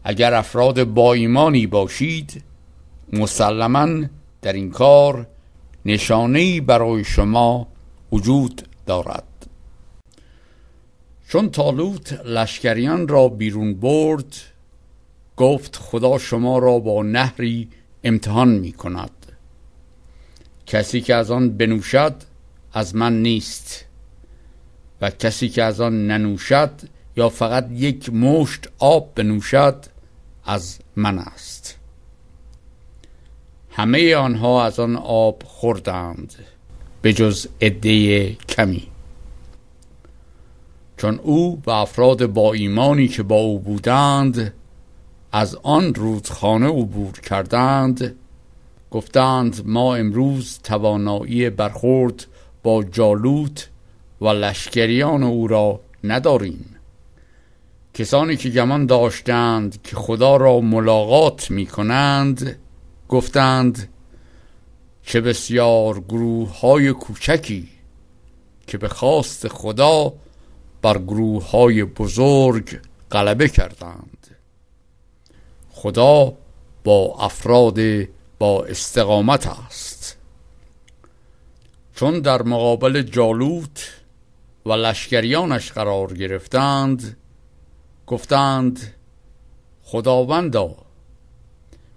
اگر افراد با ایمانی باشید مسلماً در این کار نشانه‌ای برای شما وجود دارد. چون طالوت لشکریان را بیرون برد گفت خدا شما را با نهری امتحان می کند. کسی که از آن بنوشد از من نیست و کسی که از آن ننوشد یا فقط یک مشت آب بنوشد از من است. همه آنها از آن آب خوردند به جز عده کمی. چون او و افراد با ایمانی که با او بودند از آن رودخانه عبور کردند گفتند ما امروز توانایی برخورد با جالوت و لشکریان او را نداریم. کسانی که گمان داشتند که خدا را ملاقات می کنند گفتند چه بسیار گروه های کوچکی که به خواست خدا بر گروه های بزرگ غلبه کردند. خدا با افراد با استقامت است. چون در مقابل جالوت و لشکریانش قرار گرفتند گفتند خداوندا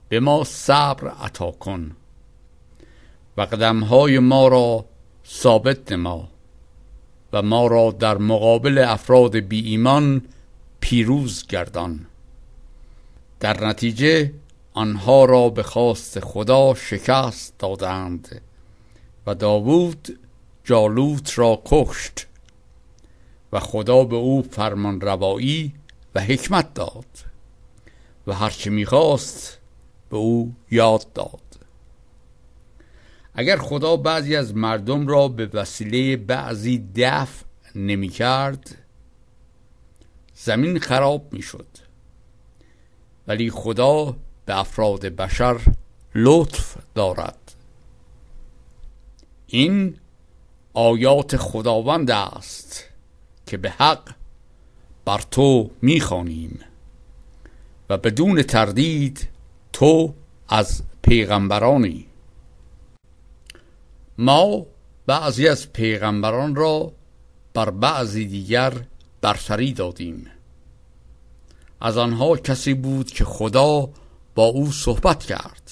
به ما صبر عطا کن و قدمهای ما را ثابت نما و ما را در مقابل افراد بی ایمان پیروز گردان. در نتیجه آنها را به خواست خدا شکست دادند و داوود جالوت را کشت و خدا به او فرمان روایی و حکمت داد و هرچه می‌خواست به او یاد داد. اگر خدا بعضی از مردم را به وسیله بعضی دفع نمی کرد زمین خراب می شد، ولی خدا به افراد بشر لطف دارد. این آیات خداوند است که به حق بر تو می خوانیم و بدون تردید تو از پیغمبرانی. ما بعضی از پیغمبران را بر بعضی دیگر برتری دادیم. از آنها کسی بود که خدا با او صحبت کرد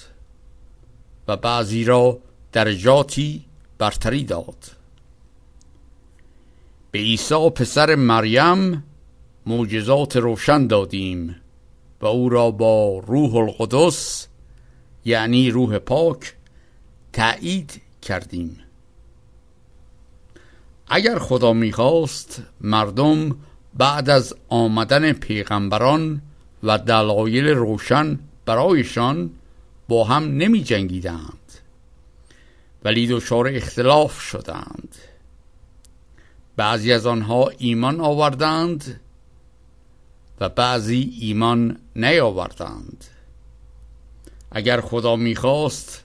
و بعضی را درجاتی برتری داد. به عیسی پسر مریم معجزات روشن دادیم و او را با روح القدس یعنی روح پاک تأیید کردیم. اگر خدا می‌خواست مردم بعد از آمدن پیغمبران و دلایل روشن برایشان با هم نمی جنگیدند، ولی دچار اختلاف شدند. بعضی از آنها ایمان آوردند و بعضی ایمان نیاوردند. اگر خدا می‌خواست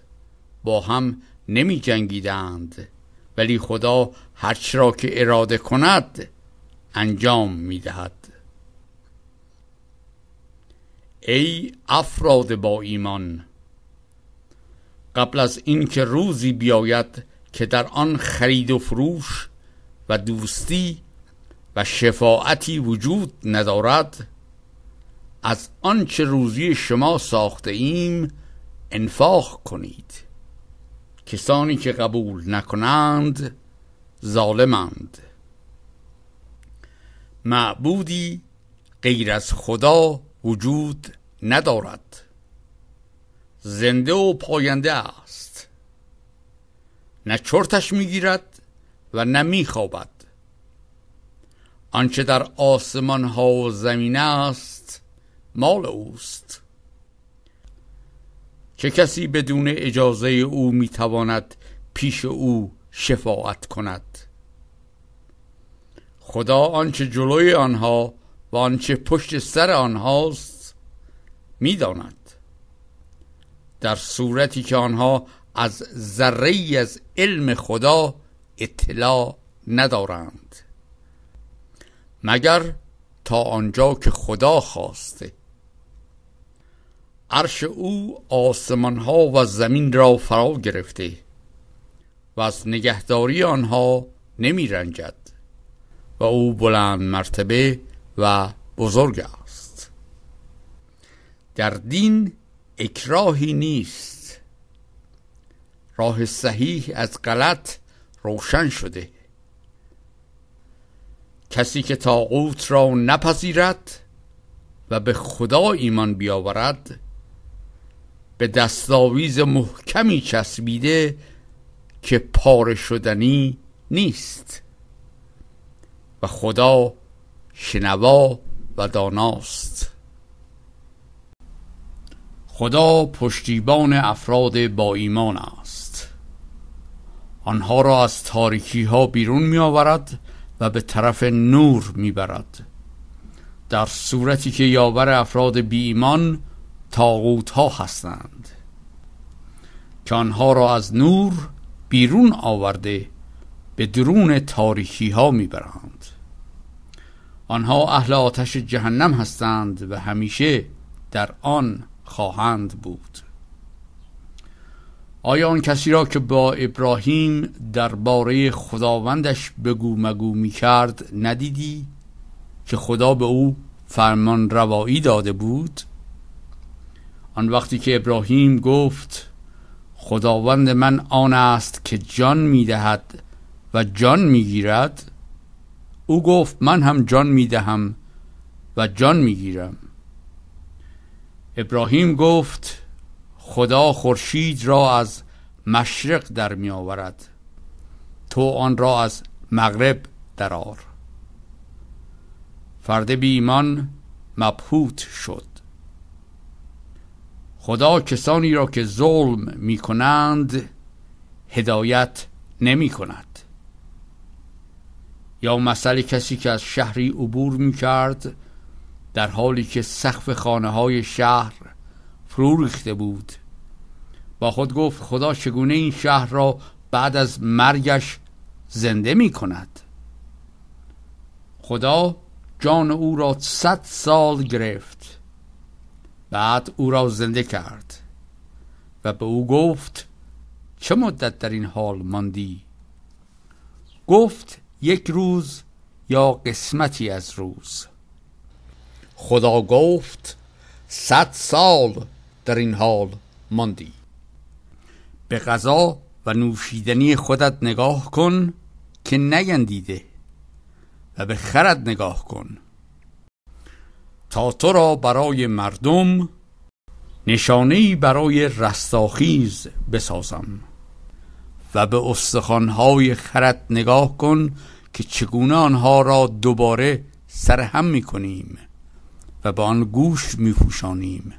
با هم نمی جنگیدند، ولی خدا هرچه را که اراده کند انجام می دهد. ای افراد با ایمان، قبل از این که روزی بیاید که در آن خرید و فروش و دوستی و شفاعتی وجود ندارد، از آنچه روزی شما ساخته ایم انفاق کنید. کسانی که قبول نکنند ظالمند. معبودی غیر از خدا وجود ندارد. زنده و پاینده است، نه چرتش میگیرد و نه میخوابد. آنچه در آسمان ها و زمین است مال اوست. چه کسی بدون اجازه او میتواند پیش او شفاعت کند؟ خدا آنچه جلوی آنها و آنچه پشت سر آنهاست میداند، در صورتی که آنها از ذره‌ای از علم خدا اطلاع ندارند، مگر تا آنجا که خدا خواسته. عرش او آسمانها و زمین را فرا گرفته و از نگهداری آنها نمی رنجد و او بلند مرتبه و بزرگ است. در دین اکراهی نیست، راه صحیح از غلط روشن شده. کسی که طاغوت را نپذیرد و به خدا ایمان بیاورد به دستاویز محکمی چسبیده که پاره شدنی نیست و خدا شنوا و داناست. خدا پشتیبان افراد با ایمان است، آنها را از تاریکی ها بیرون می آورد و به طرف نور می برد، در صورتی که یاور افراد بی ایمان طاغوت ها هستند که آنها را از نور بیرون آورده به درون تاریکی ها می برند. آنها اهل آتش جهنم هستند و همیشه در آن خواهند بود. آیا آن کسی را که با ابراهیم درباره خداوندش بگو مگو می کرد ندیدی که خدا به او فرمان روایی داده بود؟ آن وقتی که ابراهیم گفت خداوند من آن است که جان می دهد و جان می گیرد، او گفت من هم جان می دهم و جان می گیرم. ابراهیم گفت خدا خورشید را از مشرق در می آورد، تو آن را از مغرب درآر. فرد بی ایمان مبهوت شد. خدا کسانی را که ظلم می کنند هدایت نمی کند. یا مثل کسی که از شهری عبور می کرد در حالی که سقف خانه های شهر فرو ریخته بود، با خود گفت خدا چگونه این شهر را بعد از مرگش زنده می کند؟ خدا جان او را 100 سال گرفت، بعد او را زنده کرد و به او گفت چه مدت در این حال ماندی؟ گفت 1 روز یا قسمتی از روز. خدا گفت 100 سال در این حال ماندی. به غذا و نوشیدنی خودت نگاه کن که نگندیده و به خرت نگاه کن تا تو را برای مردم نشانه‌ای برای رستاخیز بسازم و به استخوان‌های خرت نگاه کن که چگونه آنها را دوباره سرهم می‌کنیم و به آن گوشت می‌پوشانیم